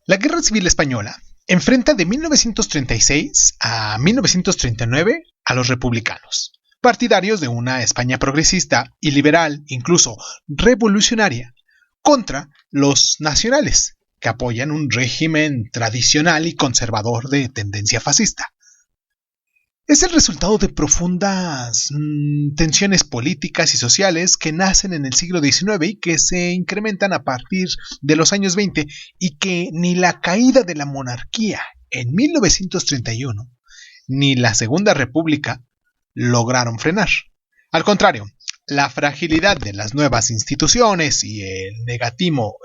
La Guerra Civil Española enfrenta de 1936 a 1939 a los republicanos, partidarios de una España progresista y liberal, incluso revolucionaria, contra los nacionales, que apoyan un régimen tradicional y conservador de tendencia fascista. Es el resultado de profundas tensiones políticas y sociales que nacen en el siglo XIX y que se incrementan a partir de los años 20 y que ni la caída de la monarquía en 1931 ni la Segunda República lograron frenar. Al contrario, la fragilidad de las nuevas instituciones y el negativo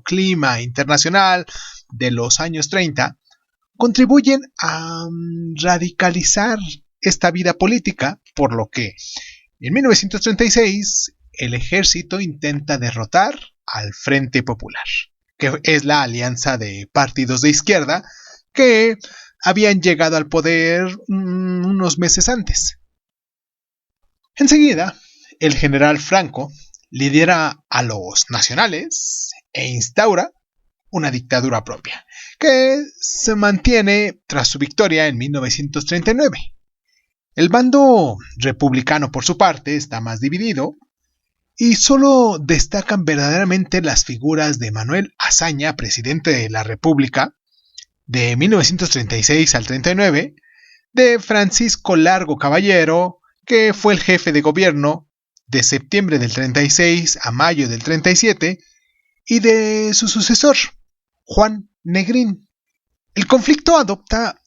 clima internacional de los años 30 contribuyen a radicalizar esta vida política, por lo que en 1936 el ejército intenta derrotar al Frente Popular, que es la alianza de partidos de izquierda que habían llegado al poder unos meses antes. Enseguida, el general Franco lidera a los nacionales e instaura una dictadura propia, que se mantiene tras su victoria en 1939. El bando republicano, por su parte, está más dividido y solo destacan verdaderamente las figuras de Manuel Azaña, presidente de la República, de 1936 al 39, de Francisco Largo Caballero, que fue el jefe de gobierno de septiembre del 36 a mayo del 37, y de su sucesor, Juan Negrín. El conflicto adopta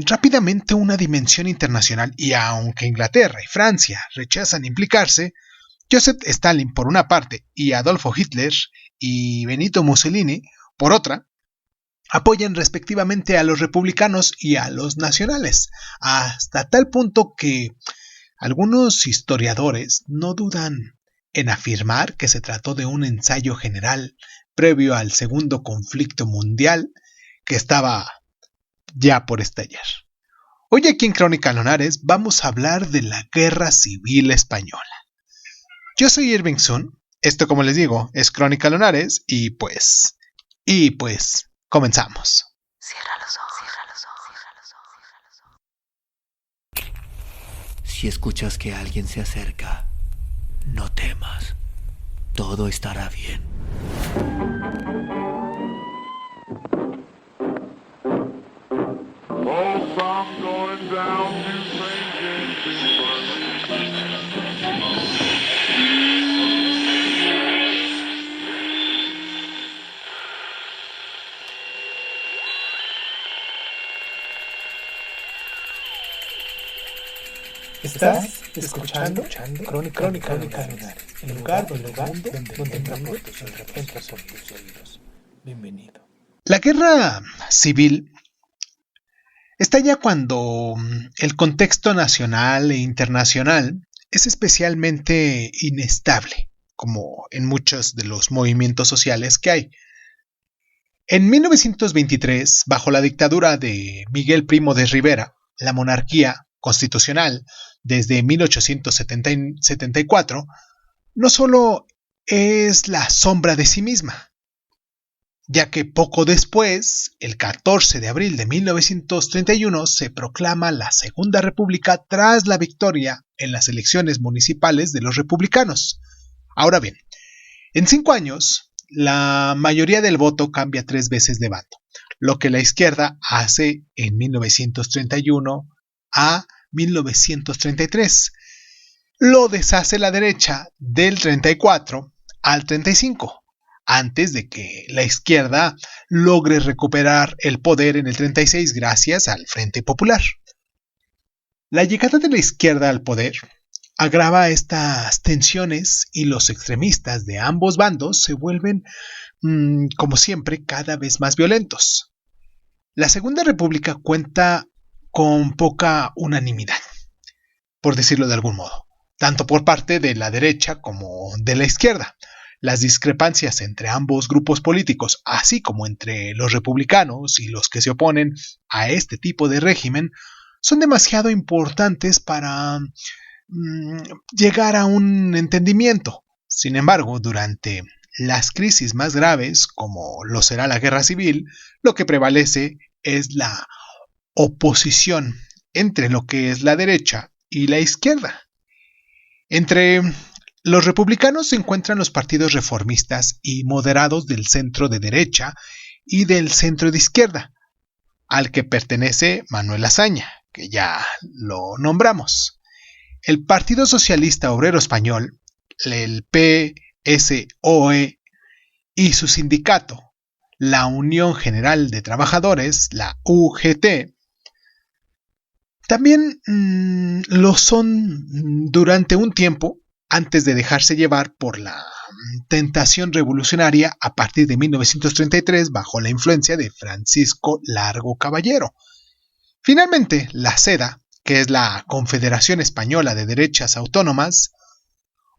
rápidamente una dimensión internacional y aunque Inglaterra y Francia rechazan implicarse, Joseph Stalin por una parte y Adolfo Hitler y Benito Mussolini por otra, apoyan respectivamente a los republicanos y a los nacionales, hasta tal punto que algunos historiadores no dudan en afirmar que se trató de un ensayo general previo al segundo conflicto mundial que estaba ya por estallar. Hoy aquí en Crónica Lunares vamos a hablar de la Guerra Civil Española. Yo soy Irving Sun, esto como les digo es Crónica Lunares y pues comenzamos. Cierra los ojos, cierra los ojos, cierra los ojos, cierra los ojos. Si escuchas que alguien se acerca, no temas, todo estará bien. Estás escuchando Crónica Lunares, el lugar donde entra por tus oídos. Bienvenido. La guerra civil estalla cuando el contexto nacional e internacional es especialmente inestable, como en muchos de los movimientos sociales que hay. En 1923, bajo la dictadura de Miguel Primo de Rivera, la monarquía constitucional desde 1874 no solo es la sombra de sí misma, ya que poco después, el 14 de abril de 1931, se proclama la Segunda República tras la victoria en las elecciones municipales de los republicanos. Ahora bien, en 5 años, la mayoría del voto cambia 3 veces de bando, lo que la izquierda hace en 1931 a 1933. Lo deshace la derecha del 34 al 35, antes de que la izquierda logre recuperar el poder en el 36 gracias al Frente Popular. La llegada de la izquierda al poder agrava estas tensiones y los extremistas de ambos bandos se vuelven, como siempre, cada vez más violentos. La Segunda República cuenta con poca unanimidad, por decirlo de algún modo, tanto por parte de la derecha como de la izquierda. Las discrepancias entre ambos grupos políticos, así como entre los republicanos y los que se oponen a este tipo de régimen, son demasiado importantes para llegar a un entendimiento. Sin embargo, durante las crisis más graves, como lo será la guerra civil, lo que prevalece es la oposición entre lo que es la derecha y la izquierda. Entre los republicanos se encuentran los partidos reformistas y moderados del centro de derecha y del centro de izquierda, al que pertenece Manuel Azaña, que ya lo nombramos. El Partido Socialista Obrero Español, el PSOE, y su sindicato, la Unión General de Trabajadores, la UGT, también lo son durante un tiempo antes de dejarse llevar por la tentación revolucionaria a partir de 1933 bajo la influencia de Francisco Largo Caballero. Finalmente, la SEDA, que es la Confederación Española de Derechas Autónomas,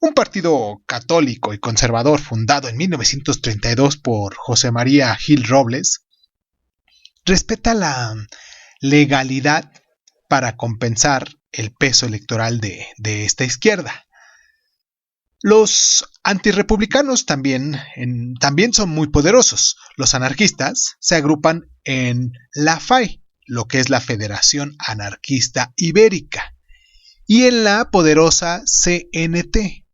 un partido católico y conservador fundado en 1932 por José María Gil Robles, respeta la legalidad para compensar el peso electoral de esta izquierda. Los antirrepublicanos también son muy poderosos. Los anarquistas se agrupan en la FAI, lo que es la Federación Anarquista Ibérica, y en la poderosa CNT,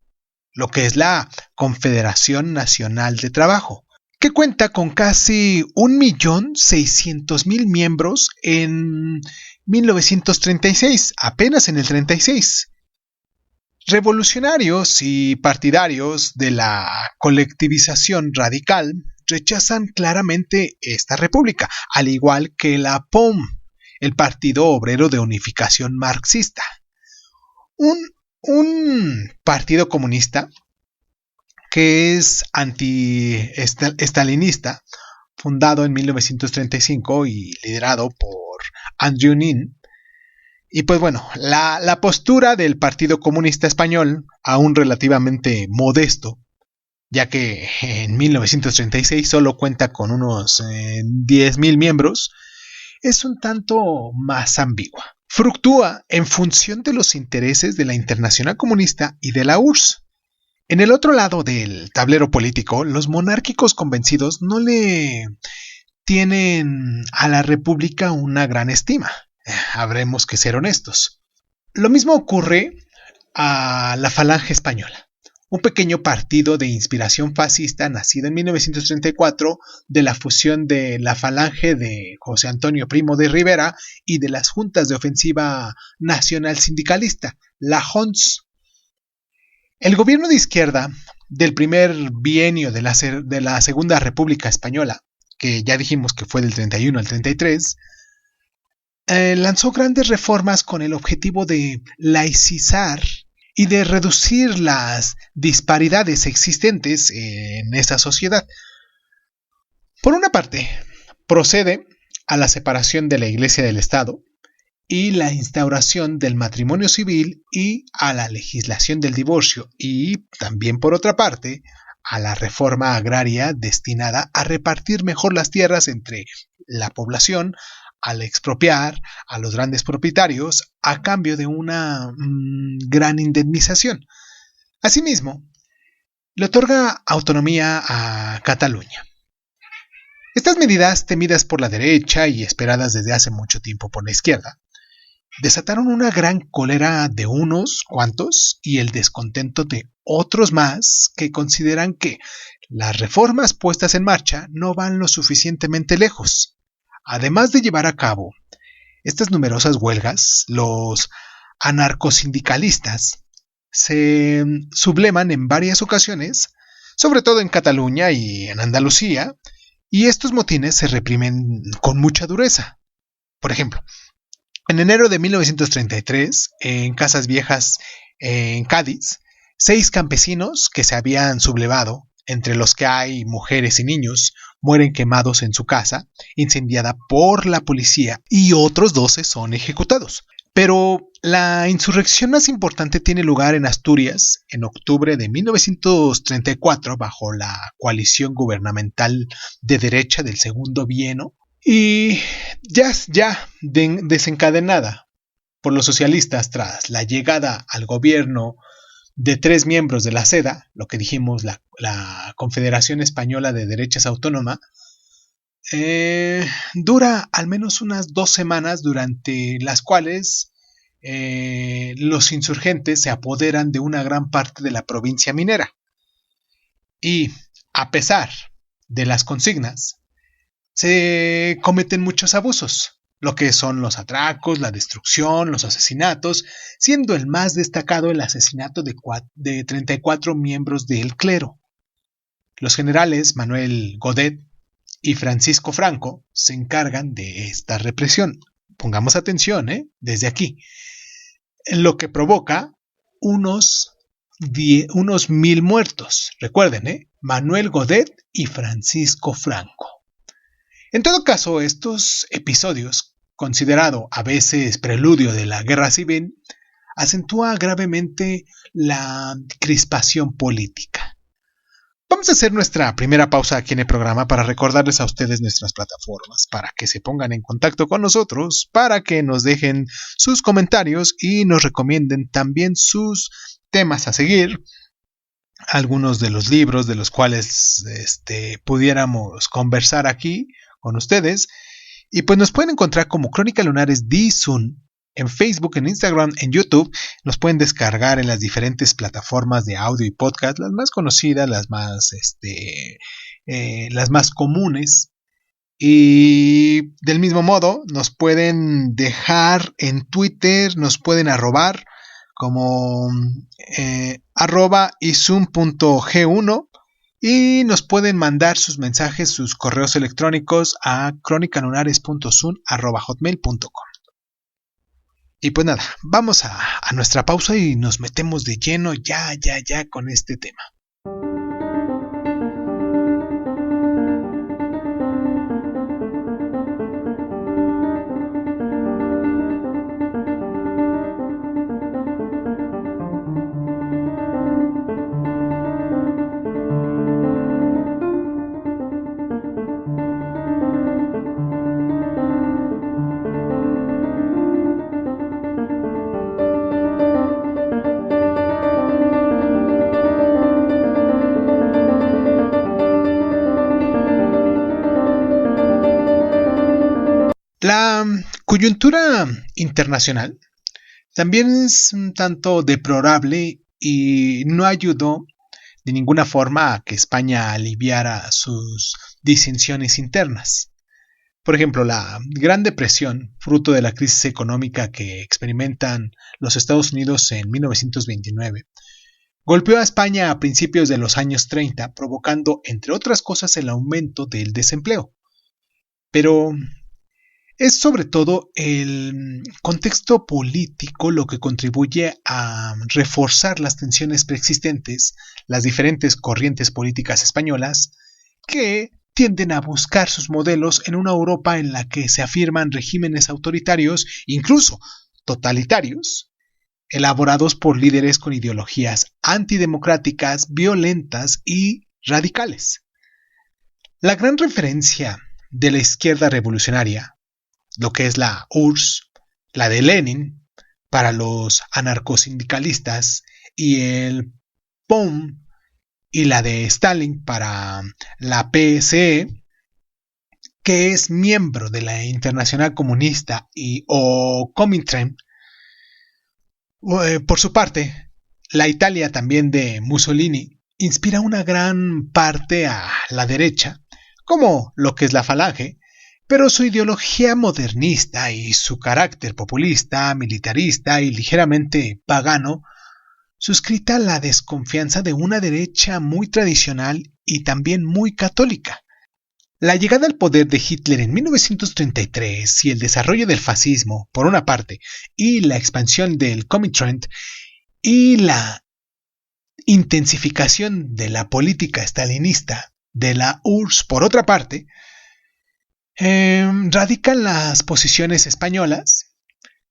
lo que es la Confederación Nacional de Trabajo, que cuenta con casi 1.600.000 miembros en 1936, apenas en el 36. Revolucionarios y partidarios de la colectivización radical rechazan claramente esta república, al igual que la POM, el Partido Obrero de Unificación Marxista. Un partido comunista que es anti-estalinista, fundado en 1935 y liderado por Andrew Nin. Y pues bueno, la postura del Partido Comunista Español, aún relativamente modesto, ya que en 1936 solo cuenta con unos 10.000 miembros, es un tanto más ambigua. Fluctúa en función de los intereses de la Internacional Comunista y de la URSS. En el otro lado del tablero político, los monárquicos convencidos no le tienen a la República una gran estima. Habremos que ser honestos. Lo mismo ocurre a la Falange Española, un pequeño partido de inspiración fascista nacido en 1934 de la fusión de la Falange de José Antonio Primo de Rivera y de las Juntas de Ofensiva Nacional Sindicalista, la JONS. El gobierno de izquierda del primer bienio de la Segunda República Española, que ya dijimos que fue del 31 al 33, lanzó grandes reformas con el objetivo de laicizar y de reducir las disparidades existentes en esa sociedad. Por una parte, procede a la separación de la Iglesia del Estado y la instauración del matrimonio civil y a la legislación del divorcio, y también por otra parte a la reforma agraria destinada a repartir mejor las tierras entre la población al expropiar a los grandes propietarios a cambio de una gran indemnización. Asimismo, le otorga autonomía a Cataluña. Estas medidas, temidas por la derecha y esperadas desde hace mucho tiempo por la izquierda, desataron una gran cólera de unos cuantos y el descontento de otros más que consideran que las reformas puestas en marcha no van lo suficientemente lejos. Además de llevar a cabo estas numerosas huelgas, los anarcosindicalistas se sublevan en varias ocasiones, sobre todo en Cataluña y en Andalucía, y estos motines se reprimen con mucha dureza. Por ejemplo, en enero de 1933, en Casas Viejas, en Cádiz, 6 campesinos que se habían sublevado, entre los que hay mujeres y niños, mueren quemados en su casa, incendiada por la policía, y otros 12 son ejecutados. Pero la insurrección más importante tiene lugar en Asturias en octubre de 1934 bajo la coalición gubernamental de derecha del segundo bienio, y ya desencadenada por los socialistas tras la llegada al gobierno de 3 miembros de la CEDA, lo que dijimos, la Confederación Española de Derechas Autónoma, dura al menos unas 2 semanas, durante las cuales los insurgentes se apoderan de una gran parte de la provincia minera. Y a pesar de las consignas, se cometen muchos abusos, lo que son los atracos, la destrucción, los asesinatos, siendo el más destacado el asesinato de 34 miembros del clero. Los generales Manuel Godet y Francisco Franco se encargan de esta represión. Pongamos atención, desde aquí. Lo que provoca unos 1000 muertos. Recuerden, Manuel Godet y Francisco Franco. En todo caso, estos episodios, considerado a veces preludio de la guerra civil, acentúa gravemente la crispación política. Vamos a hacer nuestra primera pausa aquí en el programa para recordarles a ustedes nuestras plataformas, para que se pongan en contacto con nosotros, para que nos dejen sus comentarios y nos recomienden también sus temas a seguir, algunos de los libros de los cuales pudiéramos conversar aquí con ustedes. Y pues nos pueden encontrar como Crónica Lunares DZUN en Facebook, en Instagram, en YouTube. Nos pueden descargar en las diferentes plataformas de audio y podcast, las más conocidas, las más comunes. Y del mismo modo nos pueden dejar en Twitter, nos pueden arrobar como @izum.g1 y nos pueden mandar sus mensajes, sus correos electrónicos a cronicalunares.zun@hotmail.com. Y pues nada, vamos a nuestra pausa y nos metemos de lleno ya con este tema. La coyuntura internacional también es un tanto deplorable y no ayudó de ninguna forma a que España aliviara sus disensiones internas. Por ejemplo, la Gran Depresión, fruto de la crisis económica que experimentan los Estados Unidos en 1929, golpeó a España a principios de los años 30, provocando, entre otras cosas, el aumento del desempleo. Pero es sobre todo el contexto político lo que contribuye a reforzar las tensiones preexistentes, las diferentes corrientes políticas españolas, que tienden a buscar sus modelos en una Europa en la que se afirman regímenes autoritarios, incluso totalitarios, elaborados por líderes con ideologías antidemocráticas, violentas y radicales. La gran referencia de la izquierda revolucionaria, lo que es la URSS, la de Lenin para los anarcosindicalistas y el POM y la de Stalin para la PSE, que es miembro de la Internacional Comunista o Comintern. Por su parte, la Italia también de Mussolini inspira una gran parte a la derecha, como lo que es la Falange, pero su ideología modernista y su carácter populista, militarista y ligeramente pagano suscita la desconfianza de una derecha muy tradicional y también muy católica. La llegada al poder de Hitler en 1933 y el desarrollo del fascismo, por una parte, y la expansión del Comintern y la intensificación de la política stalinista de la URSS, por otra parte, radican las posiciones españolas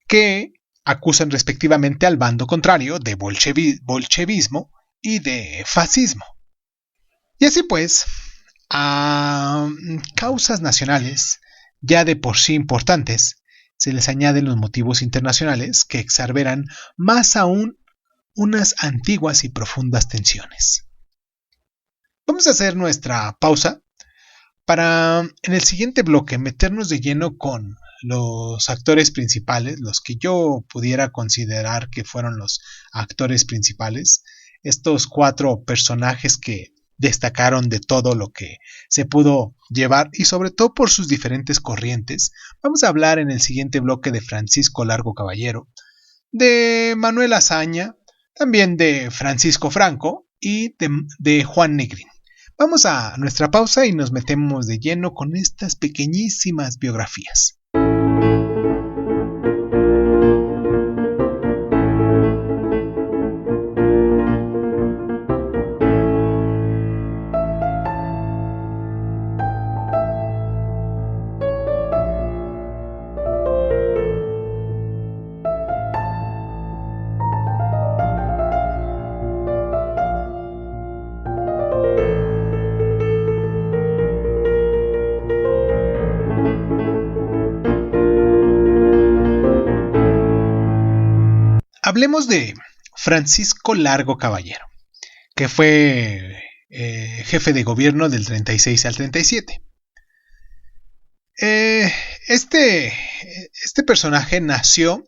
que acusan respectivamente al bando contrario de bolchevismo y de fascismo. Y así pues, a causas nacionales ya de por sí importantes se les añaden los motivos internacionales que exacerban más aún unas antiguas y profundas tensiones. Vamos a hacer nuestra pausa para en el siguiente bloque meternos de lleno con los actores principales, los que yo pudiera considerar que fueron los actores principales, estos 4 personajes que destacaron de todo lo que se pudo llevar y sobre todo por sus diferentes corrientes. Vamos a hablar en el siguiente bloque de Francisco Largo Caballero, de Manuel Azaña, también de Francisco Franco y de Juan Negrín. Vamos a nuestra pausa y nos metemos de lleno con estas pequeñísimas biografías. Hablemos de Francisco Largo Caballero, que fue jefe de gobierno del 36 al 37. Este personaje nació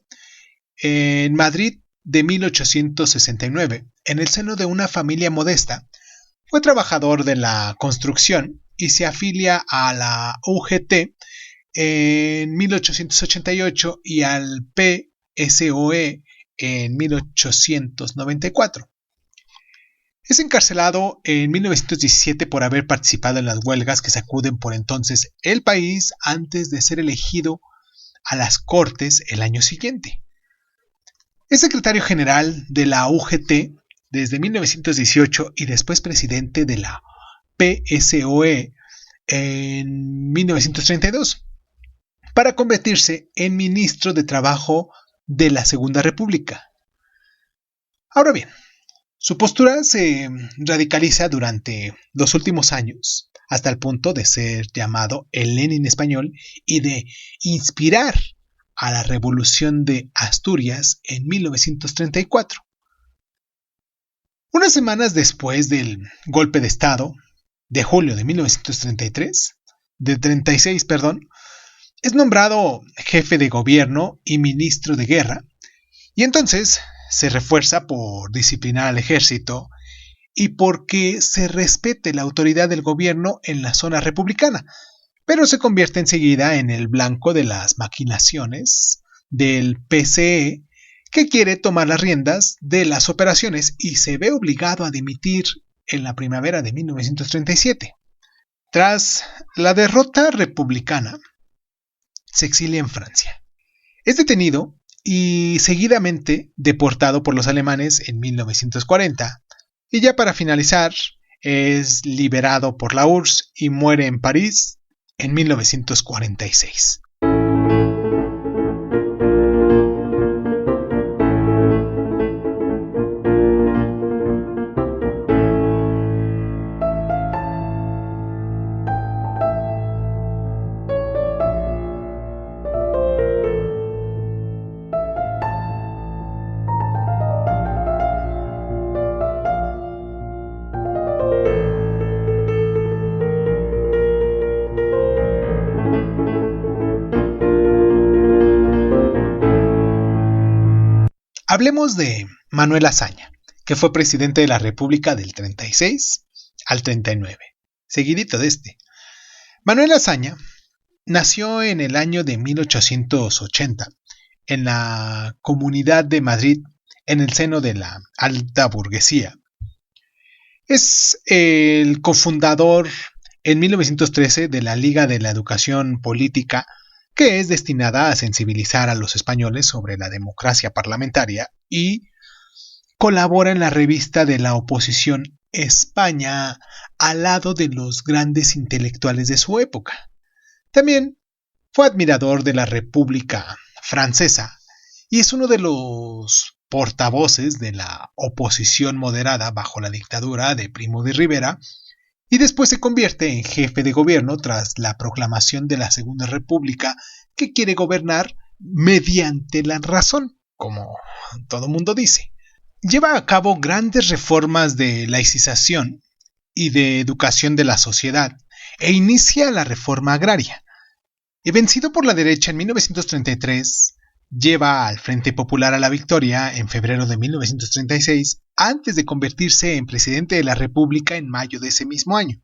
en Madrid de 1869, en el seno de una familia modesta. Fue trabajador de la construcción y se afilia a la UGT en 1888 y al PSOE en 1894. Es encarcelado en 1917 por haber participado en las huelgas que sacuden por entonces el país antes de ser elegido a las Cortes el año siguiente. Es secretario general de la UGT desde 1918 y después presidente de la PSOE en 1932, para convertirse en ministro de Trabajo de la Segunda República. Ahora bien, su postura se radicaliza durante los últimos años, hasta el punto de ser llamado el Lenin español y de inspirar a la Revolución de Asturias en 1934. Unas semanas después del golpe de Estado de julio de 1936, es nombrado jefe de gobierno y ministro de guerra, y entonces se refuerza por disciplinar al ejército y porque se respete la autoridad del gobierno en la zona republicana, pero se convierte enseguida en el blanco de las maquinaciones del PCE, que quiere tomar las riendas de las operaciones y se ve obligado a dimitir en la primavera de 1937. Tras la derrota republicana, se exilia en Francia. Es detenido y seguidamente deportado por los alemanes en 1940, y ya para finalizar es liberado por la URSS y muere en París en 1946. Hablemos de Manuel Azaña, que fue presidente de la República del 36 al 39, seguidito de este. Manuel Azaña nació en el año de 1880 en la Comunidad de Madrid, en el seno de la alta burguesía. Es el cofundador en 1913 de la Liga de la Educación Política, que es destinada a sensibilizar a los españoles sobre la democracia parlamentaria, y colabora en la revista de la oposición España al lado de los grandes intelectuales de su época. También fue admirador de la República Francesa y es uno de los portavoces de la oposición moderada bajo la dictadura de Primo de Rivera, y después se convierte en jefe de gobierno tras la proclamación de la Segunda República, que quiere gobernar mediante la razón, como todo mundo dice. lleva a cabo grandes reformas de laicización y de educación de la sociedad e inicia la reforma agraria. Y vencido por la derecha en 1933, lleva al Frente Popular a la victoria en febrero de 1936, antes de convertirse en presidente de la República en mayo de ese mismo año.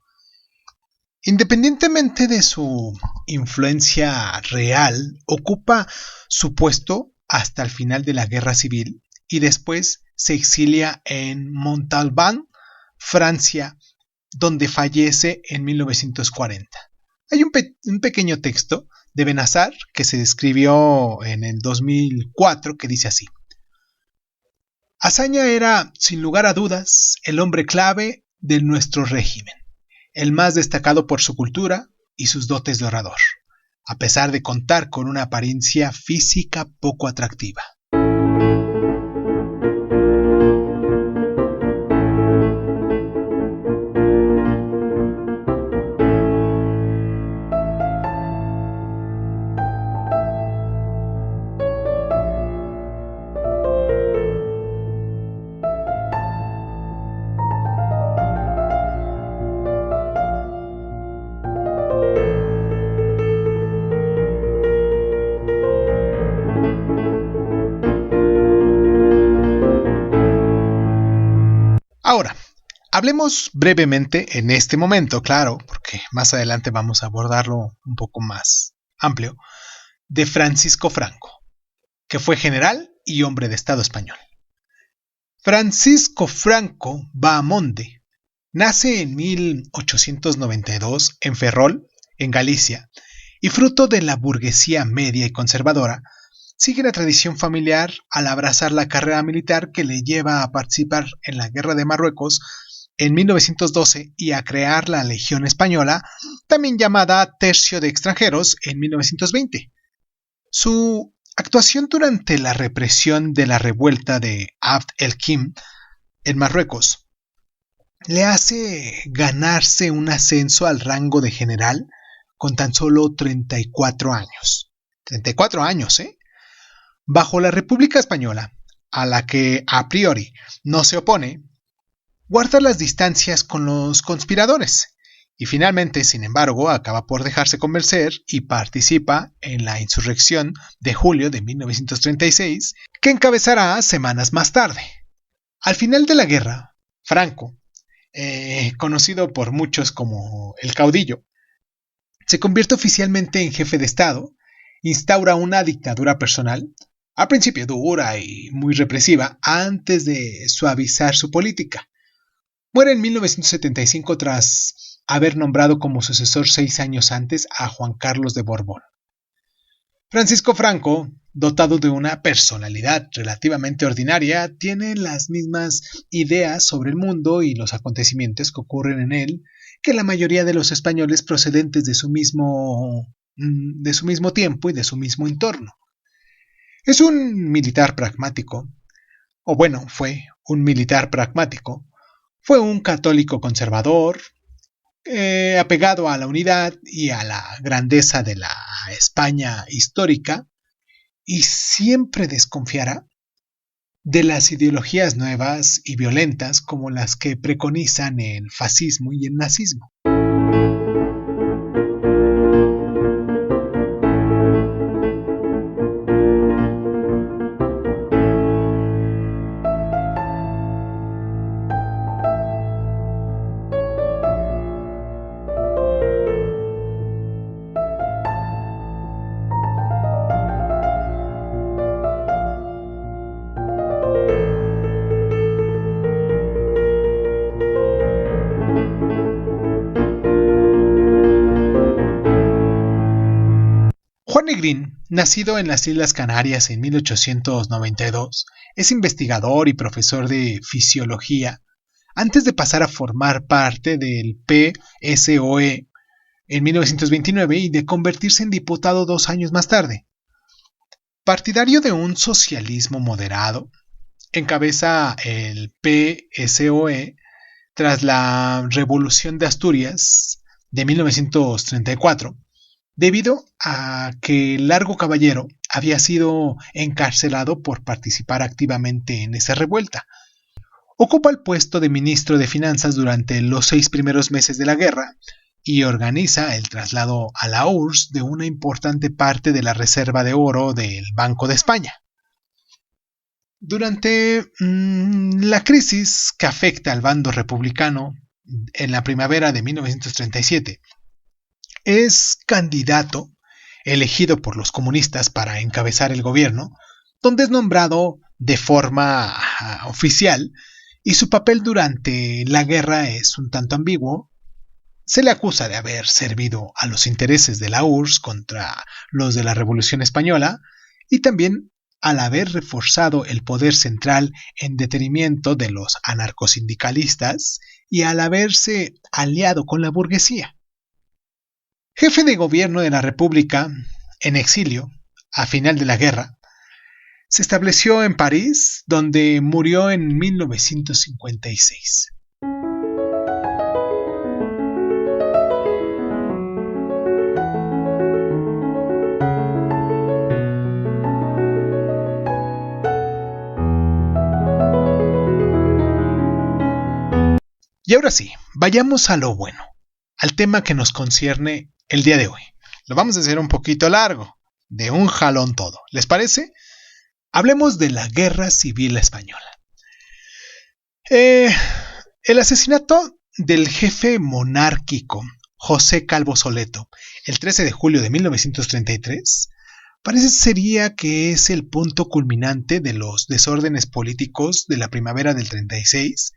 Independientemente de su influencia real, ocupa su puesto hasta el final de la Guerra Civil y después se exilia en Montalbán, Francia, donde fallece en 1940. Hay un pequeño texto de Benassar que se escribió en el 2004 que dice así: Azaña era, sin lugar a dudas, el hombre clave de nuestro régimen, el más destacado por su cultura y sus dotes de orador, a pesar de contar con una apariencia física poco atractiva. Ahora, hablemos brevemente en este momento, claro, porque más adelante vamos a abordarlo un poco más amplio, de Francisco Franco, que fue general y hombre de Estado español. Francisco Franco Bahamonde nace en 1892 en Ferrol, en Galicia, y fruto de la burguesía media y conservadora, sigue la tradición familiar al abrazar la carrera militar que le lleva a participar en la Guerra de Marruecos en 1912 y a crear la Legión Española, también llamada Tercio de Extranjeros, en 1920. Su actuación durante la represión de la revuelta de Abd el-Kim en Marruecos le hace ganarse un ascenso al rango de general con tan solo 34 años. 34 años, ¿eh? Bajo la República Española, a la que a priori no se opone, guarda las distancias con los conspiradores y finalmente, sin embargo, acaba por dejarse convencer y participa en la insurrección de julio de 1936, que encabezará semanas más tarde. Al final de la guerra, Franco, conocido por muchos como el caudillo, se convierte oficialmente en jefe de Estado, instaura una dictadura personal, al principio dura y muy represiva, antes de suavizar su política. Muere en 1975 tras haber nombrado como sucesor 6 años antes a Juan Carlos de Borbón. Francisco Franco, dotado de una personalidad relativamente ordinaria, tiene las mismas ideas sobre el mundo y los acontecimientos que ocurren en él que la mayoría de los españoles procedentes de su mismo tiempo y de su mismo entorno. Es un militar pragmático, o bueno, fue un militar pragmático, fue un católico conservador, apegado a la unidad y a la grandeza de la España histórica, y siempre desconfiará de las ideologías nuevas y violentas como las que preconizan el fascismo y el nazismo. Juan Negrín, nacido en las Islas Canarias en 1892, es investigador y profesor de fisiología antes de pasar a formar parte del PSOE en 1929 y de convertirse en diputado 2 años más tarde. Partidario de un socialismo moderado, encabeza el PSOE tras la Revolución de Asturias de 1934, debido a que Largo Caballero había sido encarcelado por participar activamente en esa revuelta. Ocupa el puesto de ministro de Finanzas durante los 6 primeros meses de la guerra y organiza el traslado a la URSS de una importante parte de la reserva de oro del Banco de España. Durante la crisis que afecta al bando republicano en la primavera de 1937, es candidato elegido por los comunistas para encabezar el gobierno, donde es nombrado de forma oficial y su papel durante la guerra es un tanto ambiguo. Se le acusa de haber servido a los intereses de la URSS contra los de la Revolución Española y también al haber reforzado el poder central en detrimento de los anarcosindicalistas y al haberse aliado con la burguesía. Jefe de gobierno de la República en exilio a final de la guerra, se estableció en París, donde murió en 1956. Y ahora sí, vayamos a lo bueno, al tema que nos concierne el día de hoy. Lo vamos a hacer un poquito largo, de un jalón todo. ¿Les parece? Hablemos de la Guerra Civil Española. El asesinato del jefe monárquico José Calvo Soleto el 13 de julio de 1933 sería que es el punto culminante de los desórdenes políticos de la primavera del 36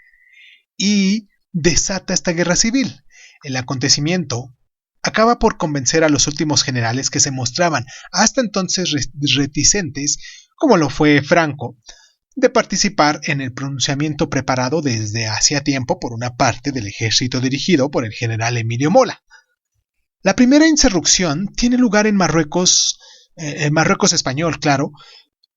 y desata esta guerra civil. El acontecimiento acaba por convencer a los últimos generales que se mostraban hasta entonces reticentes, como lo fue Franco, de participar en el pronunciamiento preparado desde hacía tiempo por una parte del ejército dirigido por el general Emilio Mola. La primera insurrección tiene lugar en Marruecos español, claro,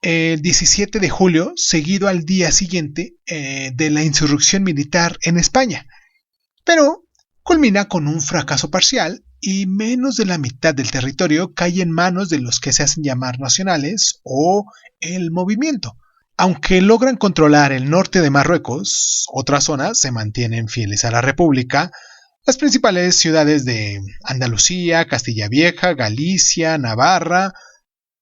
el 17 de julio, seguido al día siguiente de la insurrección militar en España, pero culmina con un fracaso parcial y menos de la mitad del territorio cae en manos de los que se hacen llamar nacionales o el movimiento. Aunque logran controlar el norte de Marruecos, otras zonas se mantienen fieles a la República. Las principales ciudades de Andalucía, Castilla Vieja, Galicia, Navarra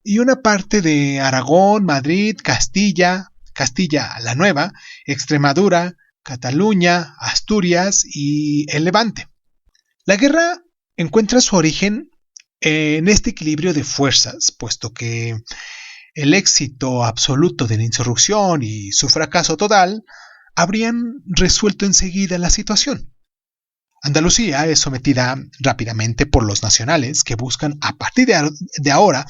y una parte de Aragón, Madrid, Castilla la Nueva, Extremadura, Cataluña, Asturias y el Levante. La guerra encuentra su origen en este equilibrio de fuerzas, puesto que el éxito absoluto de la insurrección y su fracaso total habrían resuelto enseguida la situación. Andalucía es sometida rápidamente por los nacionales que buscan a partir de ahora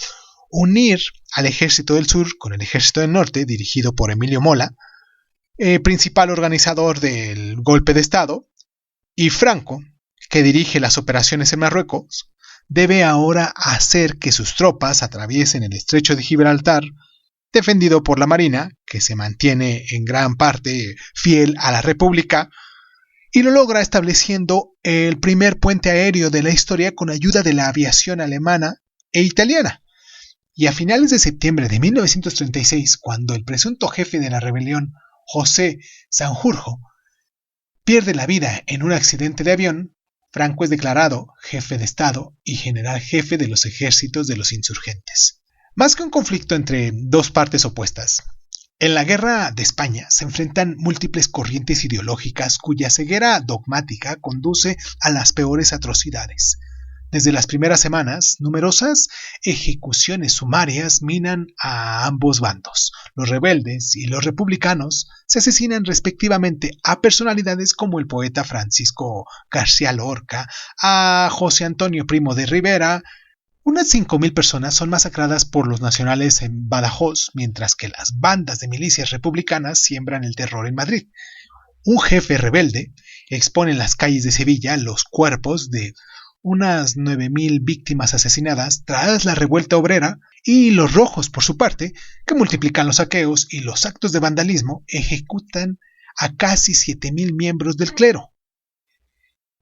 unir al ejército del sur con el ejército del norte dirigido por Emilio Mola, principal organizador del golpe de Estado, y Franco, que dirige las operaciones en Marruecos, debe ahora hacer que sus tropas atraviesen el estrecho de Gibraltar, defendido por la Marina, que se mantiene en gran parte fiel a la República, y lo logra estableciendo el primer puente aéreo de la historia con ayuda de la aviación alemana e italiana. Y a finales de septiembre de 1936, cuando el presunto jefe de la rebelión, José Sanjurjo, pierde la vida en un accidente de avión, Franco es declarado jefe de Estado y general jefe de los ejércitos de los insurgentes. Más que un conflicto entre dos partes opuestas, en la guerra de España se enfrentan múltiples corrientes ideológicas cuya ceguera dogmática conduce a las peores atrocidades. Desde las primeras semanas, numerosas ejecuciones sumarias minan a ambos bandos. Los rebeldes y los republicanos se asesinan respectivamente a personalidades como el poeta Francisco García Lorca, a José Antonio Primo de Rivera. Unas 5.000 personas son masacradas por los nacionales en Badajoz, mientras que las bandas de milicias republicanas siembran el terror en Madrid. Un jefe rebelde expone en las calles de Sevilla los cuerpos de unas 9.000 víctimas asesinadas tras la revuelta obrera, y los rojos, por su parte, que multiplican los saqueos y los actos de vandalismo, ejecutan a casi 7.000 miembros del clero.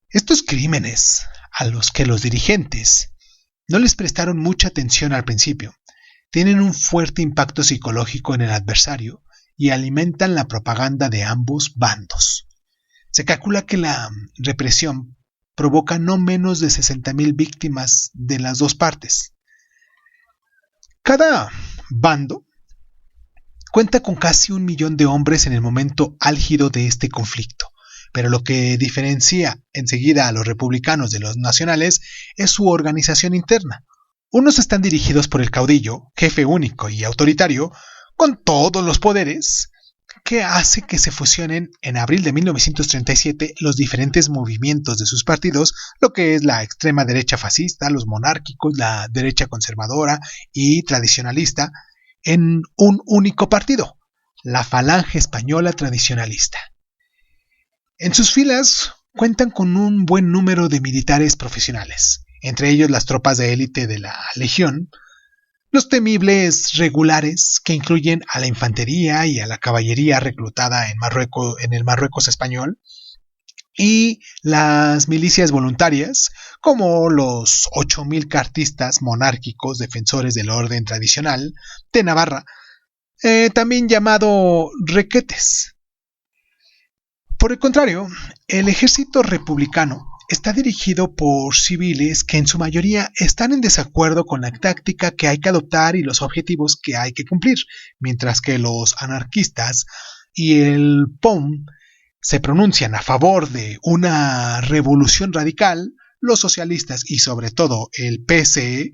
Estos crímenes, a los que los dirigentes no les prestaron mucha atención al principio, tienen un fuerte impacto psicológico en el adversario y alimentan la propaganda de ambos bandos. Se calcula que la represión provoca no menos de 60,000 víctimas de las dos partes. Cada bando cuenta con casi 1,000,000 de hombres en el momento álgido de este conflicto, pero lo que diferencia enseguida a los republicanos de los nacionales es su organización interna. Unos están dirigidos por el caudillo, jefe único y autoritario, con todos los poderes, que hace que se fusionen en abril de 1937 los diferentes movimientos de sus partidos, lo que es la extrema derecha fascista, los monárquicos, la derecha conservadora y tradicionalista, en un único partido, la Falange Española Tradicionalista. En sus filas cuentan con un buen número de militares profesionales, entre ellos las tropas de élite de la Legión, los temibles regulares, que incluyen a la infantería y a la caballería reclutada en el Marruecos español, y las milicias voluntarias, como los 8,000 cartistas monárquicos defensores del orden tradicional de Navarra, también llamado requetes. Por el contrario, el ejército republicano está dirigido por civiles que en su mayoría están en desacuerdo con la táctica que hay que adoptar y los objetivos que hay que cumplir, mientras que los anarquistas y el POM se pronuncian a favor de una revolución radical. Los socialistas y sobre todo el PSE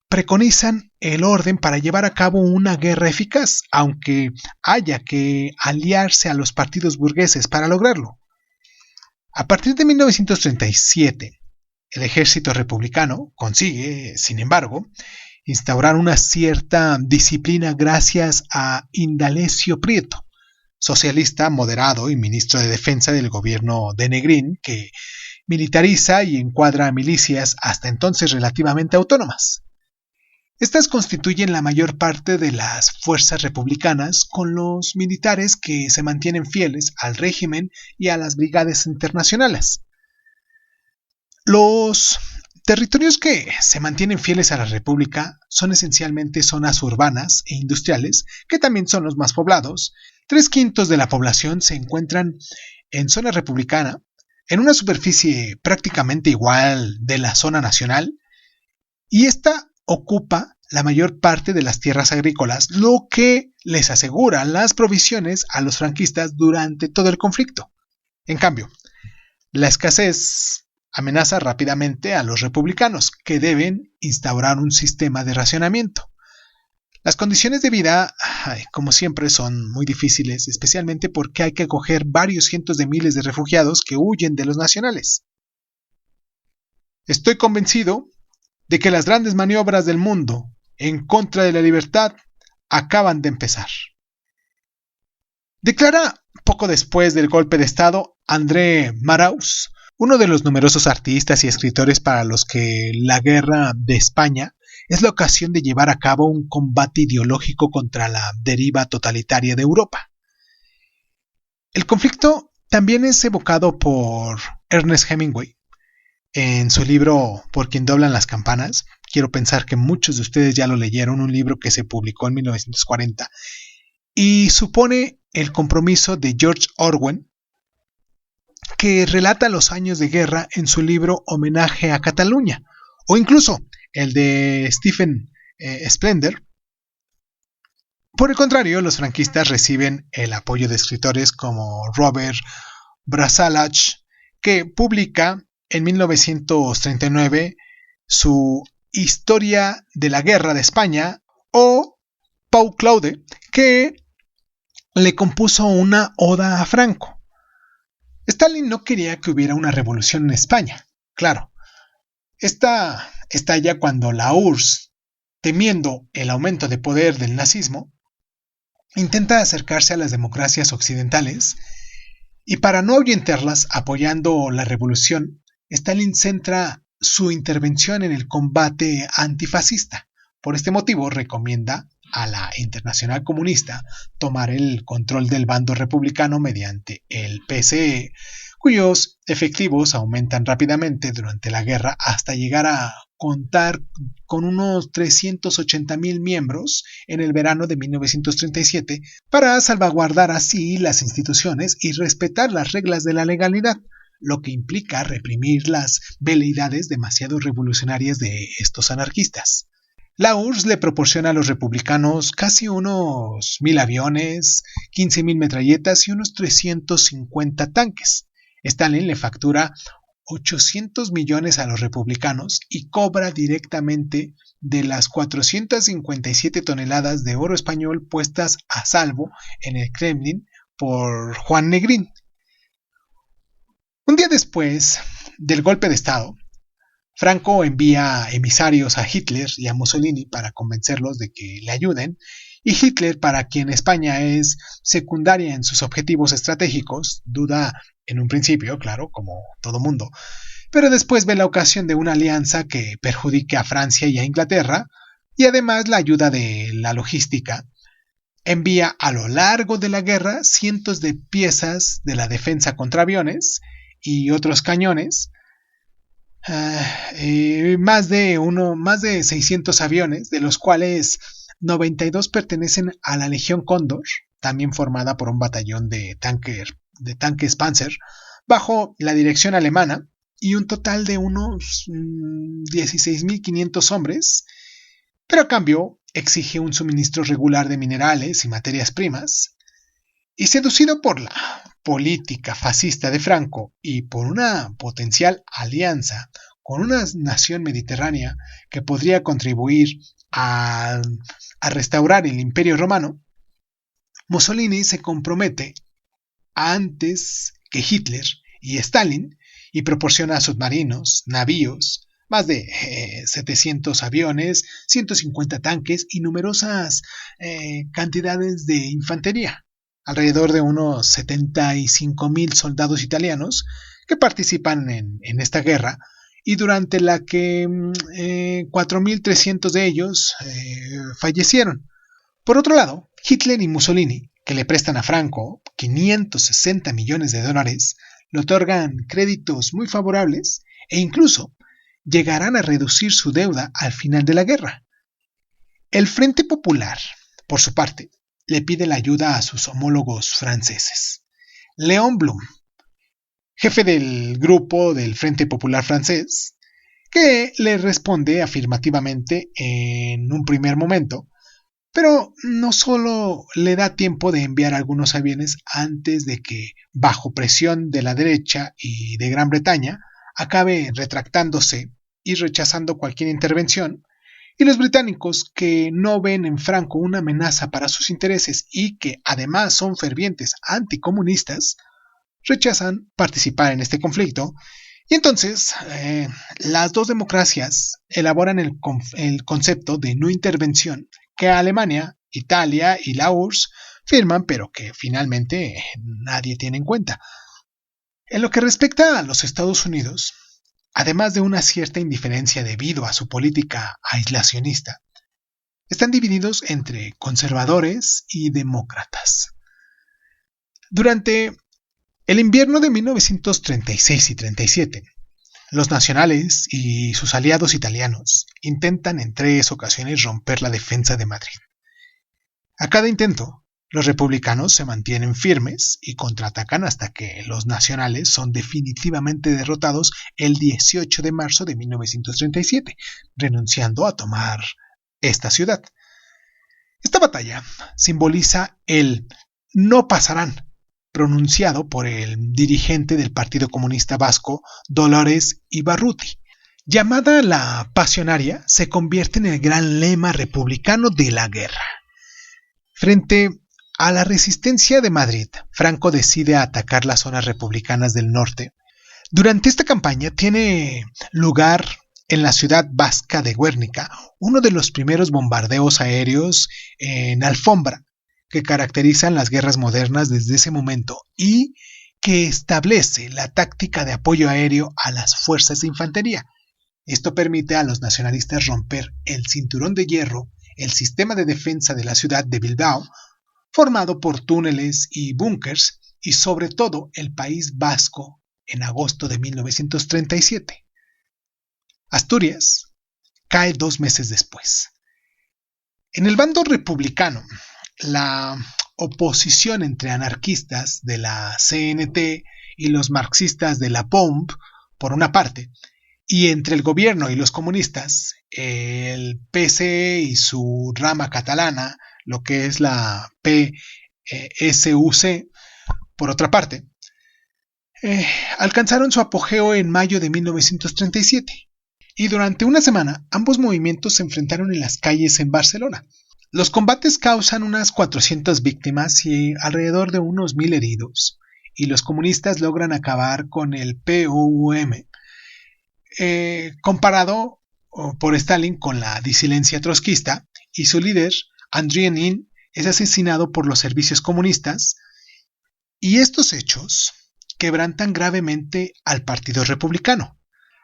preconizan el orden para llevar a cabo una guerra eficaz, aunque haya que aliarse a los partidos burgueses para lograrlo. A partir de 1937, el ejército republicano consigue, sin embargo, instaurar una cierta disciplina gracias a Indalecio Prieto, socialista moderado y ministro de Defensa del gobierno de Negrín, que militariza y encuadra a milicias hasta entonces relativamente autónomas. Estas constituyen la mayor parte de las fuerzas republicanas, con los militares que se mantienen fieles al régimen y a las brigadas internacionales. Los territorios que se mantienen fieles a la República son esencialmente zonas urbanas e industriales, que también son los más poblados. 3/5 de la población se encuentran en zona republicana, en una superficie prácticamente igual de la zona nacional, y esta ocupa la mayor parte de las tierras agrícolas, lo que les asegura las provisiones a los franquistas durante todo el conflicto. En cambio, la escasez amenaza rápidamente a los republicanos, que deben instaurar un sistema de racionamiento. Las condiciones de vida, como siempre, son muy difíciles, especialmente porque hay que acoger varios cientos de miles de refugiados que huyen de los nacionales. Estoy convencido de que las grandes maniobras del mundo en contra de la libertad acaban de empezar. Declara poco después del golpe de Estado André Maraus, uno de los numerosos artistas y escritores para los que la guerra de España es la ocasión de llevar a cabo un combate ideológico contra la deriva totalitaria de Europa. El conflicto también es evocado por Ernest Hemingway en su libro Por quien doblan las campanas. Quiero pensar que muchos de ustedes ya lo leyeron, un libro que se publicó en 1940 y supone el compromiso de George Orwell, que relata los años de guerra en su libro Homenaje a Cataluña, o incluso el de Stephen Splendor. Por el contrario, los franquistas reciben el apoyo de escritores como Robert Brasillach, que publica en 1939 su Historia de la Guerra de España, o Paul Claude, que le compuso una oda a Franco. Stalin no quería que hubiera una revolución en España, claro. Esta estalla cuando la URSS, temiendo el aumento de poder del nazismo, intenta acercarse a las democracias occidentales, y para no ahuyentarlas apoyando la revolución, Stalin centra su intervención en el combate antifascista. Por este motivo recomienda a la Internacional Comunista tomar el control del bando republicano mediante el PSE, cuyos efectivos aumentan rápidamente durante la guerra hasta llegar a contar con unos 380,000 miembros en el verano de 1937 para salvaguardar así las instituciones y respetar las reglas de la legalidad, lo que implica reprimir las veleidades demasiado revolucionarias de estos anarquistas. La URSS le proporciona a los republicanos casi unos 1,000 aviones, 15,000 metralletas y unos 350 tanques. Stalin le factura 800 millones a los republicanos y cobra directamente de las 457 toneladas de oro español puestas a salvo en el Kremlin por Juan Negrín. Un día después del golpe de Estado, Franco envía emisarios a Hitler y a Mussolini para convencerlos de que le ayuden, y Hitler, para quien España es secundaria en sus objetivos estratégicos, duda en un principio, claro, como todo mundo, pero después ve la ocasión de una alianza que perjudique a Francia y a Inglaterra, y además la ayuda de la logística. Envía a lo largo de la guerra cientos de piezas de la defensa contra aviones y otros cañones, más de 600 aviones, de los cuales 92 pertenecen a la Legión Cóndor, también formada por un batallón de tanques Panzer, bajo la dirección alemana, y un total de unos 16,500 hombres, pero a cambio exige un suministro regular de minerales y materias primas, y seducido por la política fascista de Franco y por una potencial alianza con una nación mediterránea que podría contribuir a restaurar el Imperio Romano, Mussolini se compromete antes que Hitler y Stalin y proporciona submarinos, navíos, más de 700 aviones, 150 tanques y numerosas cantidades de infantería. Alrededor de unos 75,000 soldados italianos que participan en esta guerra, y durante la que 4,300 de ellos fallecieron. Por otro lado, Hitler y Mussolini, que le prestan a Franco 560 millones de dólares, le otorgan créditos muy favorables e incluso llegarán a reducir su deuda al final de la guerra. El Frente Popular, por su parte, le pide la ayuda a sus homólogos franceses. Léon Blum, jefe del grupo del Frente Popular francés, que le responde afirmativamente en un primer momento, pero no solo le da tiempo de enviar algunos aviones antes de que, bajo presión de la derecha y de Gran Bretaña, acabe retractándose y rechazando cualquier intervención, y los británicos, que no ven en Franco una amenaza para sus intereses y que además son fervientes anticomunistas, rechazan participar en este conflicto, y entonces las dos democracias elaboran el concepto de no intervención que Alemania, Italia y la URSS firman, pero que finalmente nadie tiene en cuenta. En lo que respecta a los Estados Unidos, además de una cierta indiferencia debido a su política aislacionista, están divididos entre conservadores y demócratas. Durante el invierno de 1936 y 37, los nacionales y sus aliados italianos intentan en 3 ocasiones romper la defensa de Madrid. A cada intento, los republicanos se mantienen firmes y contraatacan hasta que los nacionales son definitivamente derrotados el 18 de marzo de 1937, renunciando a tomar esta ciudad. Esta batalla simboliza el "no pasarán", pronunciado por el dirigente del Partido Comunista Vasco, Dolores Ibarruti. Llamada la Pasionaria, se convierte en el gran lema republicano de la guerra. Frente a la resistencia de Madrid, Franco decide atacar las zonas republicanas del norte. Durante esta campaña tiene lugar en la ciudad vasca de Guernica uno de los primeros bombardeos aéreos en alfombra que caracterizan las guerras modernas desde ese momento y que establece la táctica de apoyo aéreo a las fuerzas de infantería. Esto permite a los nacionalistas romper el cinturón de hierro, el sistema de defensa de la ciudad de Bilbao, formado por túneles y búnkers, y sobre todo el País Vasco en agosto de 1937. Asturias cae 2 meses después. En el bando republicano, la oposición entre anarquistas de la CNT y los marxistas de la POMP, por una parte, y entre el gobierno y los comunistas, el PSE y su rama catalana, lo que es la PSUC, por otra parte, alcanzaron su apogeo en mayo de 1937. Y durante una semana, ambos movimientos se enfrentaron en las calles en Barcelona. Los combates causan unas 400 víctimas y alrededor de unos 1000 heridos, y los comunistas logran acabar con el POUM, comparado por Stalin con la disidencia trotskista, y su líder, Andrei Nin, es asesinado por los servicios comunistas, y estos hechos quebrantan gravemente al Partido Republicano.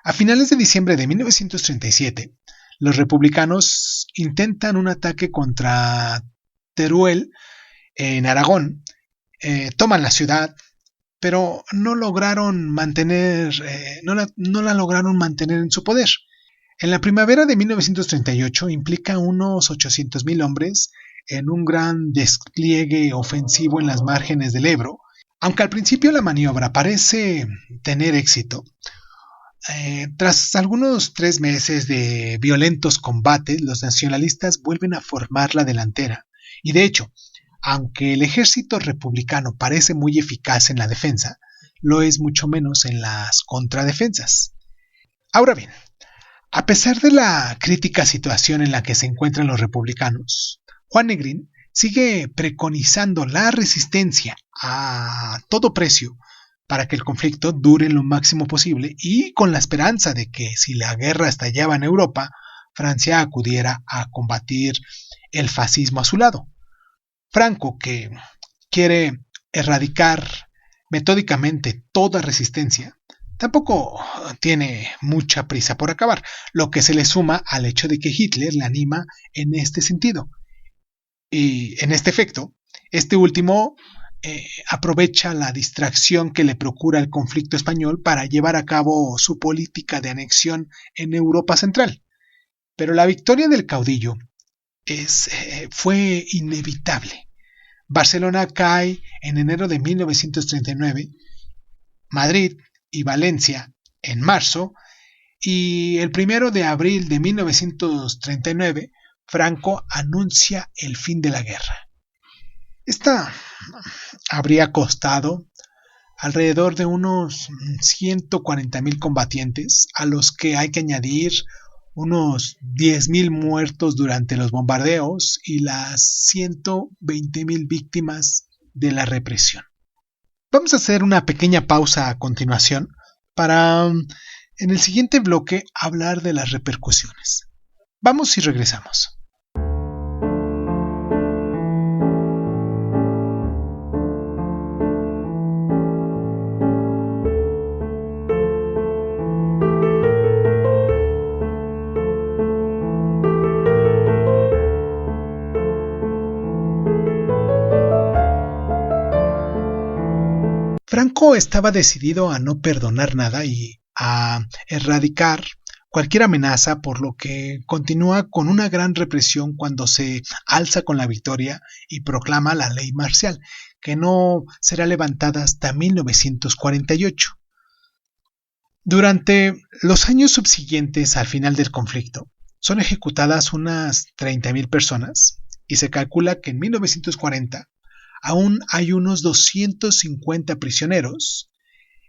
A finales de diciembre de 1937, los republicanos intentan un ataque contra Teruel en Aragón, toman la ciudad, pero no la lograron mantener en su poder. En la primavera de 1938 implica unos 800,000 hombres en un gran despliegue ofensivo en las márgenes del Ebro. Aunque al principio la maniobra parece tener éxito, tras algunos 3 meses de violentos combates, los nacionalistas vuelven a formar la delantera, y de hecho, aunque el ejército republicano parece muy eficaz en la defensa, lo es mucho menos en las contradefensas. Ahora bien, a pesar de la crítica situación en la que se encuentran los republicanos, Juan Negrín sigue preconizando la resistencia a todo precio para que el conflicto dure lo máximo posible, y con la esperanza de que si la guerra estallaba en Europa, Francia acudiera a combatir el fascismo a su lado. Franco, que quiere erradicar metódicamente toda resistencia, tampoco tiene mucha prisa por acabar, lo que se le suma al hecho de que Hitler le anima en este sentido. Y en este efecto, este último aprovecha la distracción que le procura el conflicto español para llevar a cabo su política de anexión en Europa Central. Pero la victoria del caudillo fue inevitable. Barcelona cae en enero de 1939, Madrid y Valencia en marzo, y el 1 de abril de 1939 Franco anuncia el fin de la guerra. Esta habría costado alrededor de unos 140,000 combatientes, a los que hay que añadir unos 10,000 muertos durante los bombardeos y las 120,000 víctimas de la represión. Vamos a hacer una pequeña pausa a continuación para, en el siguiente bloque, hablar de las repercusiones. Vamos y regresamos. Franco estaba decidido a no perdonar nada y a erradicar cualquier amenaza, por lo que continúa con una gran represión cuando se alza con la victoria y proclama la ley marcial, que no será levantada hasta 1948. Durante los años subsiguientes al final del conflicto, son ejecutadas unas 30,000 personas, y se calcula que en 1940 aún hay unos 250 prisioneros,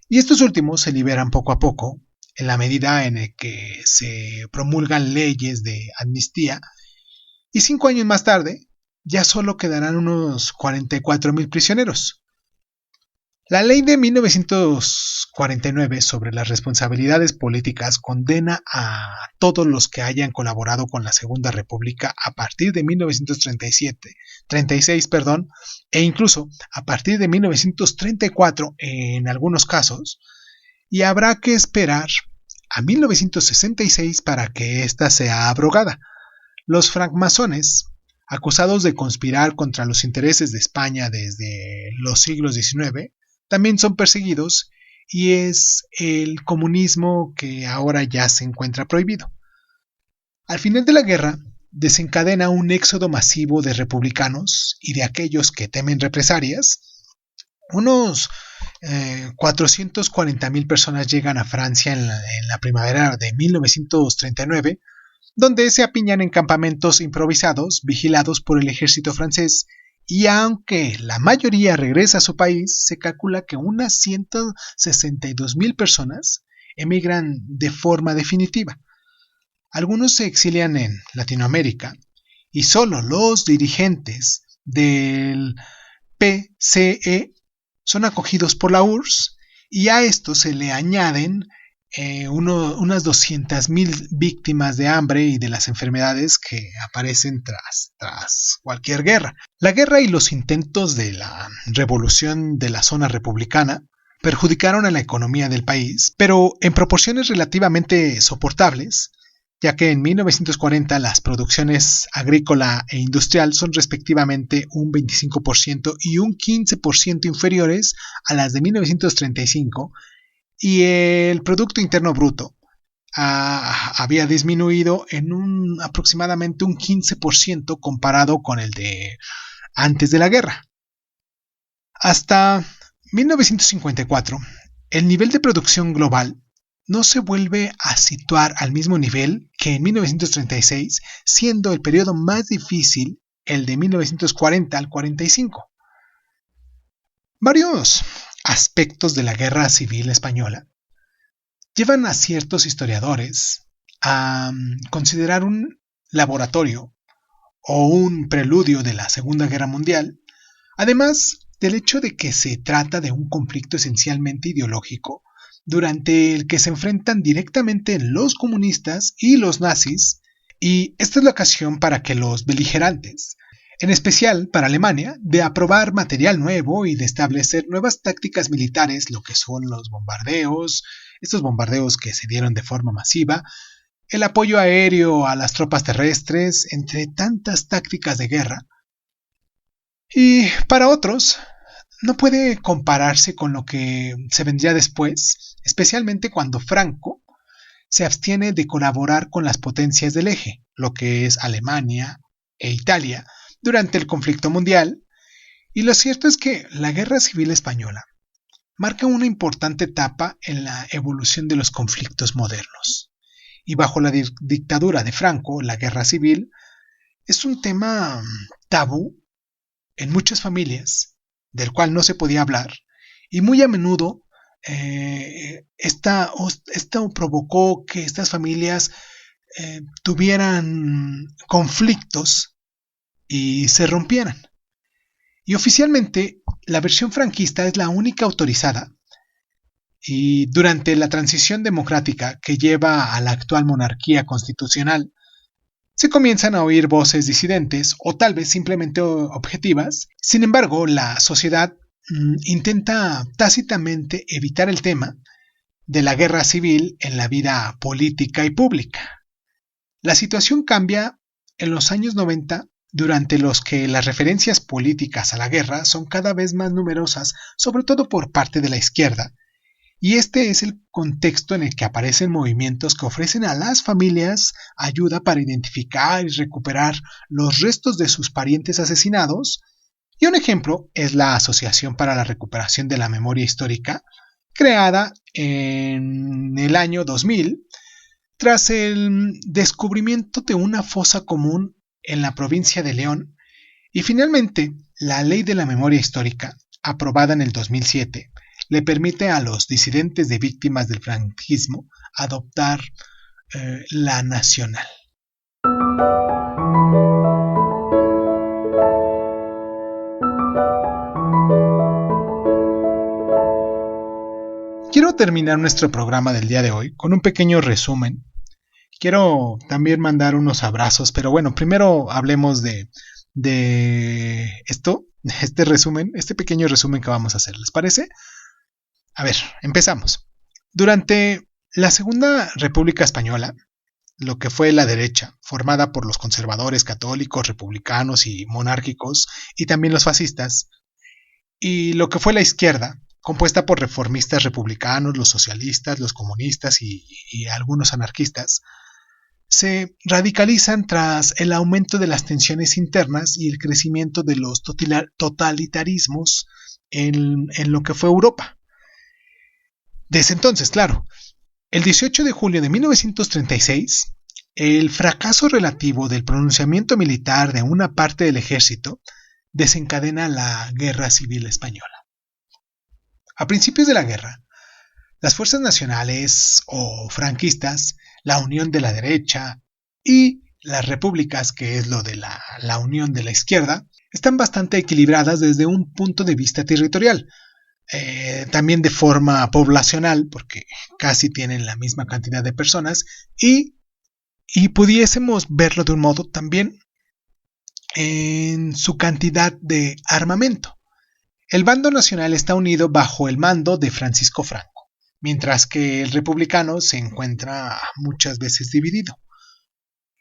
y estos últimos se liberan poco a poco, en la medida en la que se promulgan leyes de amnistía, y 5 años más tarde ya solo quedarán unos 44,000 prisioneros. La ley de 1949 sobre las responsabilidades políticas condena a todos los que hayan colaborado con la Segunda República a partir de 1936, e incluso a partir de 1934 en algunos casos, y habrá que esperar a 1966 para que ésta sea abrogada. Los francmasones, acusados de conspirar contra los intereses de España desde los siglos XIX, también son perseguidos y es el comunismo que ahora ya se encuentra prohibido. Al final de la guerra, desencadena un éxodo masivo de republicanos y de aquellos que temen represalias. Unos 440,000 personas llegan a Francia en la primavera de 1939, donde se apiñan en campamentos improvisados vigilados por el ejército francés, y aunque la mayoría regresa a su país, se calcula que unas 162,000 personas emigran de forma definitiva. Algunos se exilian en Latinoamérica y solo los dirigentes del PCE son acogidos por la URSS, y a esto se le añaden unas 200,000 víctimas de hambre y de las enfermedades que aparecen tras cualquier guerra. La guerra y los intentos de la revolución de la zona republicana perjudicaron a la economía del país, pero en proporciones relativamente soportables, ya que en 1940 las producciones agrícola e industrial son respectivamente un 25% y un 15% inferiores a las de 1935, y el Producto Interno Bruto había disminuido en aproximadamente un 15% comparado con el de antes de la guerra. Hasta 1954, el nivel de producción global no se vuelve a situar al mismo nivel que en 1936, siendo el periodo más difícil el de 1940 al 45. Varios aspectos de la Guerra Civil Española llevan a ciertos historiadores a considerar un laboratorio o un preludio de la Segunda Guerra Mundial, además del hecho de que se trata de un conflicto esencialmente ideológico, durante el que se enfrentan directamente los comunistas y los nazis, y esta es la ocasión para que los beligerantes, en especial para Alemania, de aprobar material nuevo y de establecer nuevas tácticas militares, lo que son los bombardeos, estos bombardeos que se dieron de forma masiva, el apoyo aéreo a las tropas terrestres, entre tantas tácticas de guerra. Y para otros, no puede compararse con lo que se vendría después, especialmente cuando Franco se abstiene de colaborar con las potencias del eje, lo que es Alemania e Italia, durante el conflicto mundial. Y lo cierto es que la Guerra Civil Española marca una importante etapa en la evolución de los conflictos modernos. Y bajo la dictadura de Franco, la guerra civil es un tema tabú en muchas familias, del cual no se podía hablar, y muy a menudo esto provocó que estas familias tuvieran conflictos y se rompieran. Y oficialmente la versión franquista es la única autorizada, y durante la transición democrática que lleva a la actual monarquía constitucional, se comienzan a oír voces disidentes o tal vez simplemente objetivas. Sin embargo, la sociedad intenta tácitamente evitar el tema de la guerra civil en la vida política y pública. La situación cambia en los años 90, durante los que las referencias políticas a la guerra son cada vez más numerosas, sobre todo por parte de la izquierda, y este es el contexto en el que aparecen movimientos que ofrecen a las familias ayuda para identificar y recuperar los restos de sus parientes asesinados, y un ejemplo es la Asociación para la Recuperación de la Memoria Histórica, creada en el año 2000, tras el descubrimiento de una fosa común en la provincia de León, y finalmente la Ley de la Memoria Histórica, aprobada en el 2007, le permite a los disidentes de víctimas del franquismo adoptar la nacional. Quiero terminar nuestro programa del día de hoy con un pequeño resumen. Quiero también mandar unos abrazos, pero bueno, primero hablemos de este pequeño resumen que vamos a hacer. ¿Les parece? A ver, empezamos. Durante la Segunda República Española, lo que fue la derecha, formada por los conservadores, católicos, republicanos y monárquicos, y también los fascistas, y lo que fue la izquierda, compuesta por reformistas republicanos, los socialistas, los comunistas y algunos anarquistas, se radicalizan tras el aumento de las tensiones internas y el crecimiento de los totalitarismos en lo que fue Europa. Desde entonces, claro, el 18 de julio de 1936, el fracaso relativo del pronunciamiento militar de una parte del ejército desencadena la Guerra Civil Española. A principios de la guerra, las fuerzas nacionales o franquistas, la unión de la derecha y las repúblicas, que es lo de la unión de la izquierda, están bastante equilibradas desde un punto de vista territorial. También de forma poblacional, porque casi tienen la misma cantidad de personas, y pudiésemos verlo de un modo también en su cantidad de armamento. El bando nacional está unido bajo el mando de Francisco Franco, mientras que el republicano se encuentra muchas veces dividido.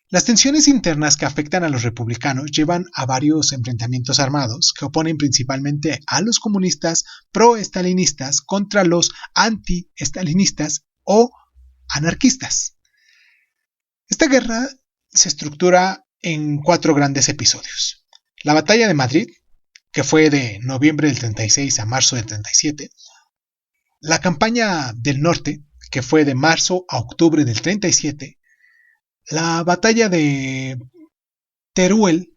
Las tensiones internas que afectan a los republicanos llevan a varios enfrentamientos armados que oponen principalmente a los comunistas pro-estalinistas contra los anti-estalinistas o anarquistas. Esta guerra se estructura en 4 grandes episodios. La Batalla de Madrid, que fue de noviembre del 36 a marzo del 37. La Campaña del Norte, que fue de marzo a octubre del 37. La Batalla de Teruel,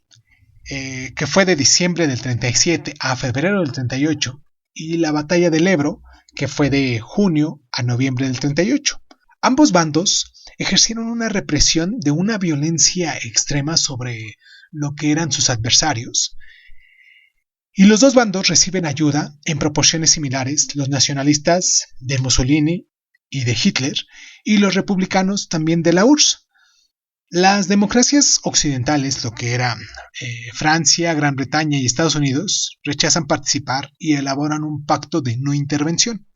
que fue de diciembre del 37 a febrero del 38. Y la Batalla del Ebro, que fue de junio a noviembre del 38. Ambos bandos ejercieron una represión de una violencia extrema sobre lo que eran sus adversarios. Y los dos bandos reciben ayuda en proporciones similares, los nacionalistas de Mussolini y de Hitler, y los republicanos también de la URSS. Las democracias occidentales, lo que eran Francia, Gran Bretaña y Estados Unidos, rechazan participar y elaboran un pacto de no intervención.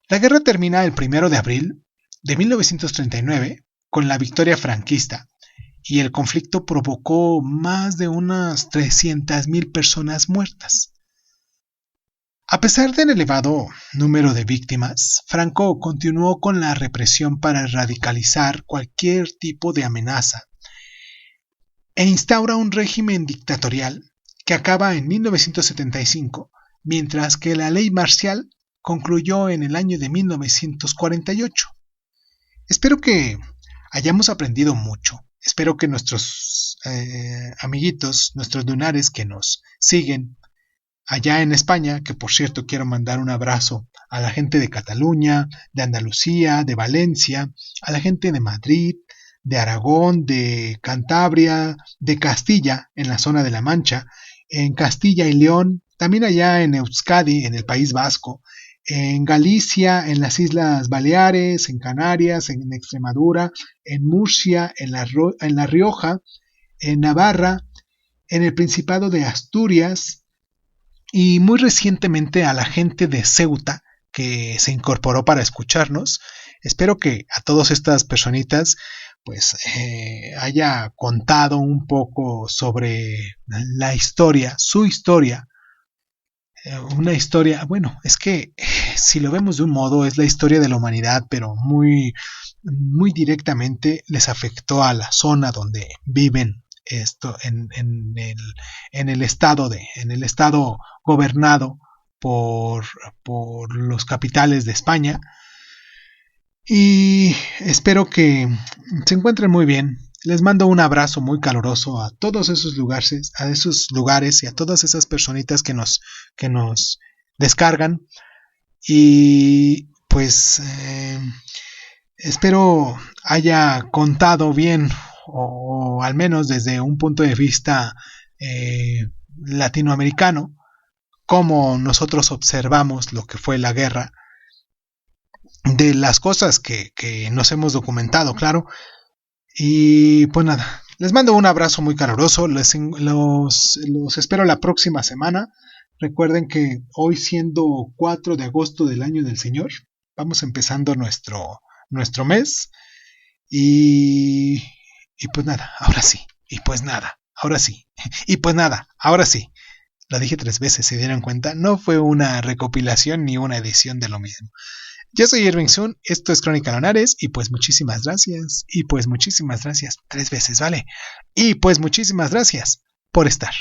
La guerra termina el 1 de abril de 1939 con la victoria franquista, y el conflicto provocó más de unas 300,000 personas muertas. A pesar del elevado número de víctimas, Franco continuó con la represión para radicalizar cualquier tipo de amenaza e instaura un régimen dictatorial que acaba en 1975, mientras que la ley marcial concluyó en el año de 1948. Espero que hayamos aprendido mucho. Espero que nuestros amiguitos, nuestros lunares que nos siguen allá en España, que por cierto quiero mandar un abrazo a la gente de Cataluña, de Andalucía, de Valencia, a la gente de Madrid, de Aragón, de Cantabria, de Castilla, en la zona de La Mancha, en Castilla y León, también allá en Euskadi, en el País Vasco, en Galicia, en las Islas Baleares, en Canarias, en Extremadura, en Murcia, en La Rioja, en Navarra, en el Principado de Asturias y muy recientemente a la gente de Ceuta que se incorporó para escucharnos. Espero que a todas estas personitas pues haya contado un poco sobre la historia, su historia. Una historia, bueno, es que si lo vemos de un modo es la historia de la humanidad, pero muy, muy directamente les afectó a la zona donde viven esto en el estado gobernado por los capitales de España. Y espero que se encuentren muy bien. Les mando un abrazo muy caluroso a todos esos lugares y a todas esas personitas que nos descargan. Y pues espero haya contado bien, o al menos desde un punto de vista latinoamericano, cómo nosotros observamos lo que fue la guerra, de las cosas que nos hemos documentado, claro. Y pues nada, les mando un abrazo muy caluroso, los espero la próxima semana. Recuerden que hoy, siendo 4 de agosto del año del Señor, vamos empezando nuestro mes. Y pues nada, ahora sí. Lo dije 3 veces, ¿se dieron cuenta? No fue una recopilación ni una edición de lo mismo. Yo soy Irving Sun, esto es Crónica Lunares, y pues muchísimas gracias. 3 veces, ¿vale? Y pues muchísimas gracias por estar.